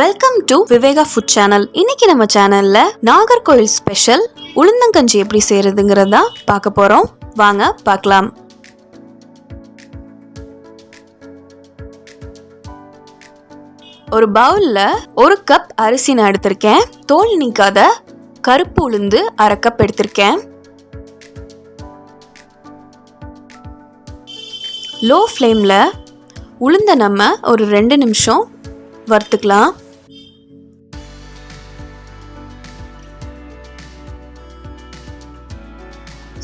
Welcome to Viveka food channel. இன்னைக்கு நம்ம சேனல்ல நாகர்கோயில் ஸ்பெஷல் உளுந்தங்கஞ்சி எப்படி செய்யறதுங்கிறத பார்க்க போறோம். வாங்க பார்க்கலாம். ஒரு பவுல்ல 1 கப் அரிசி நான் எடுத்திருக்கேன். தோல் நீக்காத கருப்பு உளுந்து 1/2 கப் எடுத்திருக்கேன். லோ ஃப்ளேம்ல உளுந்த நம்ம ஒரு 2 நிமிஷம் வறுத்துக்கலாம்.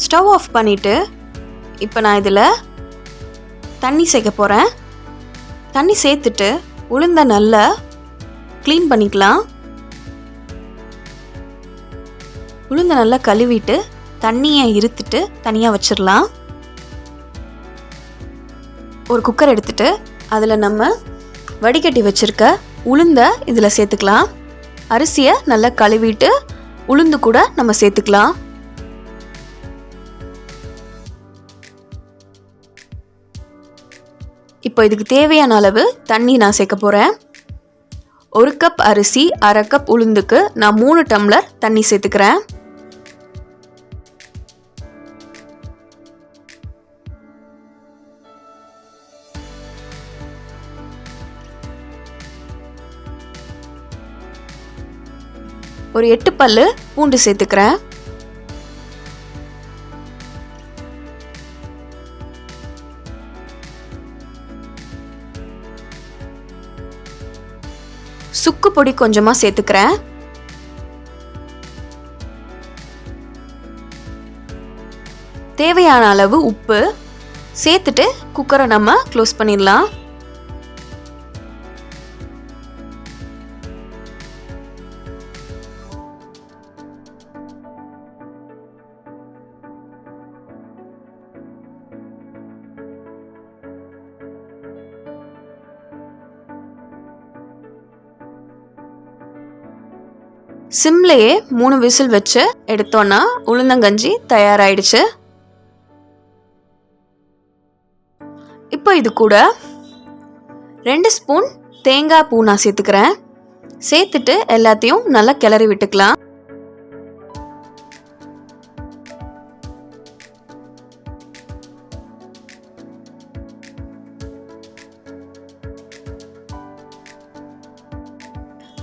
ஸ்டவ் ஆஃப் பண்ணிட்டு இப்போ நான் இதில் தண்ணி சேர்க்க போகிறேன். தண்ணி சேர்த்துட்டு உளுந்த நல்லா க்ளீன் பண்ணிக்கலாம். உளுந்த நல்லா கழுவிட்டு தண்ணியை இருத்துட்டு தனியாக வச்சிடலாம். ஒரு குக்கர் எடுத்துட்டு அதில் நம்ம வடிகட்டி வச்சிருக்க உளுந்த இதில் சேர்த்துக்கலாம். அரிசியை நல்லா கழுவிட்டு உளுந்து கூட நம்ம சேர்த்துக்கலாம். இப்போ இதுக்கு தேவையான அளவு தண்ணி நான் சேர்க்க போகிறேன். 1 கப் அரிசி 1/2 கப் உளுந்துக்கு நான் 3 டம்ளர் தண்ணி சேர்த்துக்கிறேன். ஒரு 8 பல்லு பூண்டு சேர்த்துக்கிறேன். சுக்கு பொடி கொஞ்சமா சேர்த்துக்கிறேன். தேவையான அளவு உப்பு சேர்த்துட்டு குக்கரை நம்ம க்ளோஸ் பண்ணிடலாம். சிம்லையே 3 விசில் வச்சு எடுத்தோன்னா உளுந்தங்கஞ்சி தயாராயிடுச்சு. இப்போ இது கூட 2 ஸ்பூன் தேங்காய் பூ நான் சேர்த்துக்கிறேன். சேர்த்துட்டு எல்லாத்தையும் நல்லா கிளறி விட்டுக்கலாம்.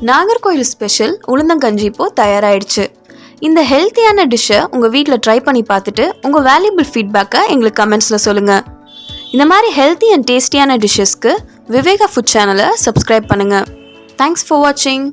நாகர்கோயில் ஸ்பெஷல் உளுந்தங்கஞ்சி இப்போ தயாராகிடுச்சு. இந்த ஹெல்த்தியான டிஷ்ஷை உங்கள் வீட்டில் ட்ரை பண்ணி பார்த்துட்டு உங்கள் வேல்யூபிள் ஃபீட்பேக்கை எங்களுக்கு கமெண்ட்ஸில் சொல்லுங்கள். இந்த மாதிரி ஹெல்த்தி அண்ட் டேஸ்டியான டிஷ்ஷஸ்க்கு விவேகா ஃபுட் சேனலை சப்ஸ்கிரைப் பண்ணுங்கள். தேங்க்ஸ் ஃபார் வாட்சிங்.